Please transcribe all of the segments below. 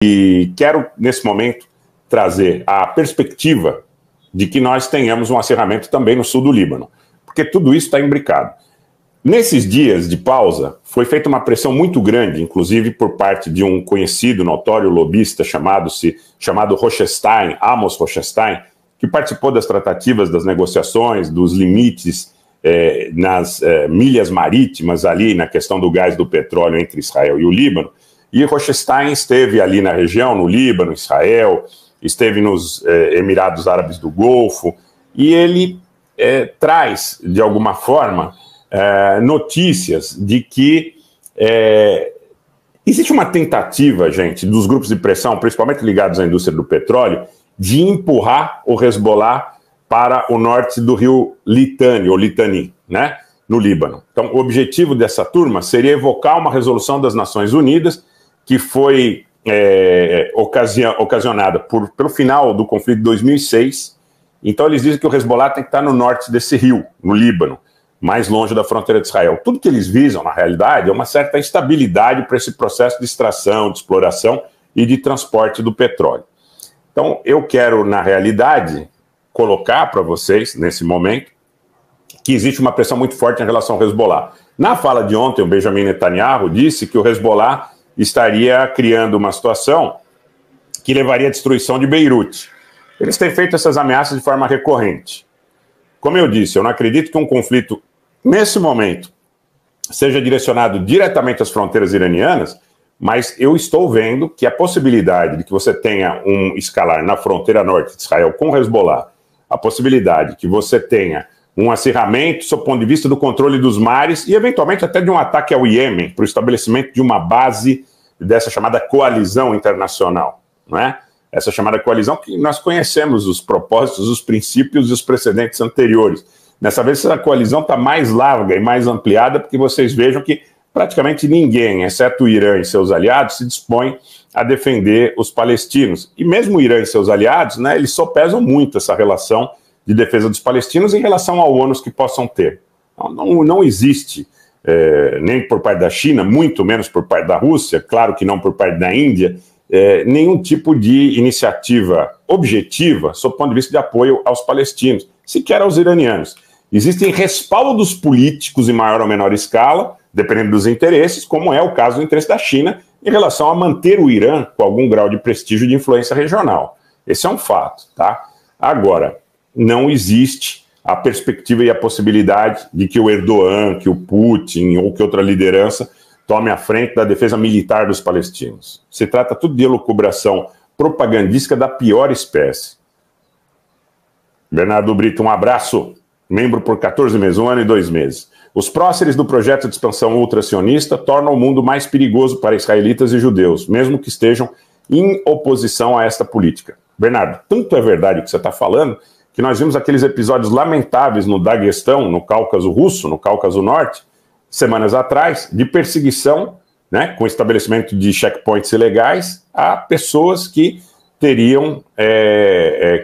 E quero, nesse momento, trazer a perspectiva de que nós tenhamos um acerramento também no sul do Líbano, porque tudo isso está imbricado. Nesses dias de pausa, foi feita uma pressão muito grande, inclusive por parte de um conhecido, notório lobista chamado Rothstein, Amos Rothstein, que participou das tratativas, das negociações, dos limites nas milhas marítimas ali na questão do gás do petróleo entre Israel e o Líbano. E Rothstein esteve ali na região, no Líbano, Israel, esteve nos Emirados Árabes do Golfo, e ele traz, de alguma forma, notícias de que existe uma tentativa, gente, dos grupos de pressão, principalmente ligados à indústria do petróleo, de empurrar o Hezbollah para o norte do rio Litani, ou Litani, né, no Líbano. Então, o objetivo dessa turma seria evocar uma resolução das Nações Unidas que foi ocasionada pelo final do conflito de 2006. Então, eles dizem que o Hezbollah tem que estar no norte desse rio, no Líbano, mais longe da fronteira de Israel. Tudo que eles visam, na realidade, é uma certa instabilidade para esse processo de extração, de exploração e de transporte do petróleo. Então, eu quero, na realidade, colocar para vocês, nesse momento, que existe uma pressão muito forte em relação ao Hezbollah. Na fala de ontem, o Benjamin Netanyahu disse que o Hezbollah estaria criando uma situação que levaria à destruição de Beirute. Eles têm feito essas ameaças de forma recorrente. Como eu disse, eu não acredito que um conflito, nesse momento, seja direcionado diretamente às fronteiras iranianas, mas eu estou vendo que a possibilidade de que você tenha um escalar na fronteira norte de Israel com o Hezbollah, a possibilidade que você tenha um acirramento, sob o ponto de vista do controle dos mares e, eventualmente, até de um ataque ao Iêmen, para o estabelecimento de uma base dessa chamada coalizão internacional, não é? Essa chamada coalizão que nós conhecemos os propósitos, os princípios e os precedentes anteriores. Dessa vez, essa coalizão está mais larga e mais ampliada, porque vocês vejam que praticamente ninguém, exceto o Irã e seus aliados, se dispõe a defender os palestinos. E mesmo o Irã e seus aliados, né, eles sopesam muito essa relação de defesa dos palestinos em relação ao ônus que possam ter. Não existe, nem por parte da China, muito menos por parte da Rússia, claro que não por parte da Índia, nenhum tipo de iniciativa objetiva sob o ponto de vista de apoio aos palestinos, sequer aos iranianos. Existem respaldos políticos em maior ou menor escala, dependendo dos interesses, como é o caso do interesse da China em relação a manter o Irã com algum grau de prestígio e de influência regional. Esse é um fato, tá? Agora, não existe a perspectiva e a possibilidade de que o Erdogan, que o Putin ou que outra liderança tome a frente da defesa militar dos palestinos. Se trata tudo de elucubração propagandística da pior espécie. Bernardo Brito, um abraço. Membro por 14 meses, 1 ano e 2 meses. Os próceres do projeto de expansão ultracionista tornam o mundo mais perigoso para israelitas e judeus, mesmo que estejam em oposição a esta política. Bernardo, tanto é verdade o que você está falando, que nós vimos aqueles episódios lamentáveis no Daguestão, no Cáucaso Russo, no Cáucaso Norte, semanas atrás, de perseguição, né, com estabelecimento de checkpoints ilegais a pessoas que teriam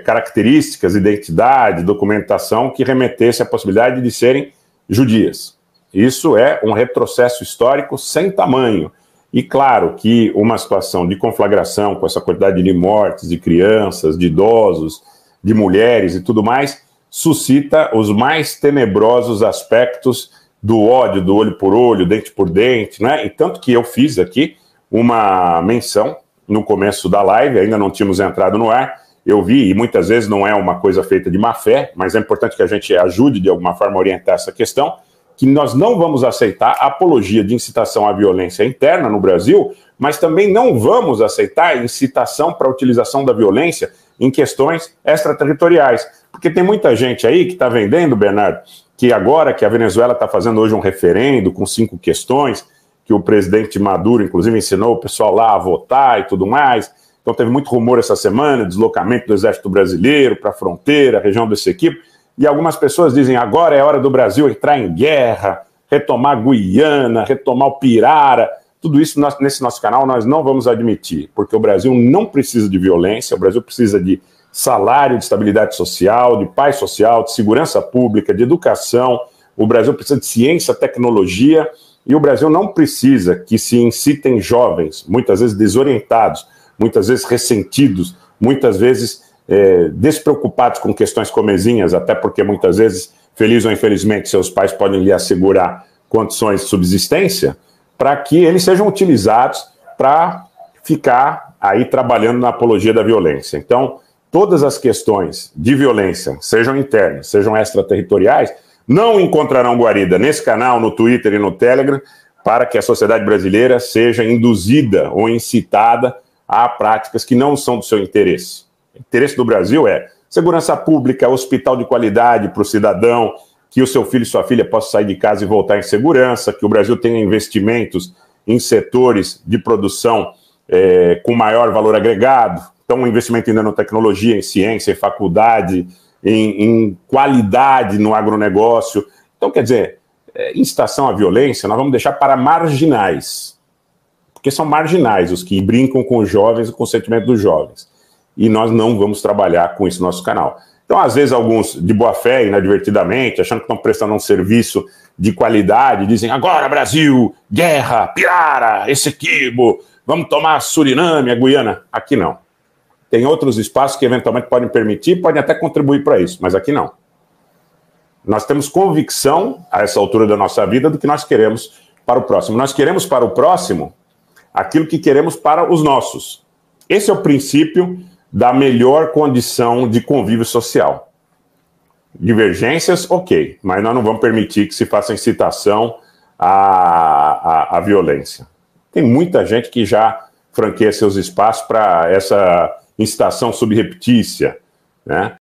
características, identidade, documentação que remetesse à possibilidade de serem judias. Isso é um retrocesso histórico sem tamanho. E claro que uma situação de conflagração com essa quantidade de mortes, de crianças, de idosos, de mulheres e tudo mais, suscita os mais tenebrosos aspectos do ódio, do olho por olho, dente por dente, né? E tanto que eu fiz aqui uma menção no começo da live, ainda não tínhamos entrado no ar, eu vi, e muitas vezes não é uma coisa feita de má fé, mas é importante que a gente ajude de alguma forma a orientar essa questão, que nós não vamos aceitar a apologia de incitação à violência interna no Brasil, mas também não vamos aceitar incitação para a utilização da violência em questões extraterritoriais. Porque tem muita gente aí que está vendendo, Bernardo, que agora que a Venezuela está fazendo hoje um referendo com 5 questões, que o presidente Maduro, inclusive, ensinou o pessoal lá a votar e tudo mais. Então teve muito rumor essa semana, deslocamento do exército brasileiro para a fronteira, região do Essequibo, e algumas pessoas dizem, agora é hora do Brasil entrar em guerra, retomar Guiana, retomar o Pirara. Tudo isso nesse nosso canal nós não vamos admitir, porque o Brasil não precisa de violência, o Brasil precisa de salário, de estabilidade social, de paz social, de segurança pública, de educação. O Brasil precisa de ciência, tecnologia, e o Brasil não precisa que se incitem jovens, muitas vezes desorientados, muitas vezes ressentidos, muitas vezes despreocupados com questões comezinhas, até porque muitas vezes, feliz ou infelizmente, seus pais podem lhe assegurar condições de subsistência, para que eles sejam utilizados para ficar aí trabalhando na apologia da violência. Então, todas as questões de violência, sejam internas, sejam extraterritoriais, não encontrarão guarida nesse canal, no Twitter e no Telegram, para que a sociedade brasileira seja induzida ou incitada a práticas que não são do seu interesse. O interesse do Brasil é segurança pública, hospital de qualidade para o cidadão, que o seu filho e sua filha possam sair de casa e voltar em segurança, que o Brasil tenha investimentos em setores de produção com maior valor agregado, então um investimento em nanotecnologia, em ciência, em faculdade, em qualidade no agronegócio. Então, quer dizer, incitação à violência nós vamos deixar para marginais, porque são marginais os que brincam com os jovens e com o sentimento dos jovens. E nós não vamos trabalhar com isso no nosso canal. Então, às vezes, alguns de boa fé, inadvertidamente, achando que estão prestando um serviço de qualidade, dizem, agora Brasil, guerra, Pirara, Essequibo, vamos tomar Suriname, a Guiana. Aqui não. Tem outros espaços que eventualmente podem permitir, podem até contribuir para isso, mas aqui não. Nós temos convicção, a essa altura da nossa vida, do que nós queremos para o próximo. Nós queremos para o próximo aquilo que queremos para os nossos. Esse é o princípio da melhor condição de convívio social. Divergências, ok, mas nós não vamos permitir que se faça incitação à violência. Tem muita gente que já franqueia seus espaços para essa incitação subreptícia, né?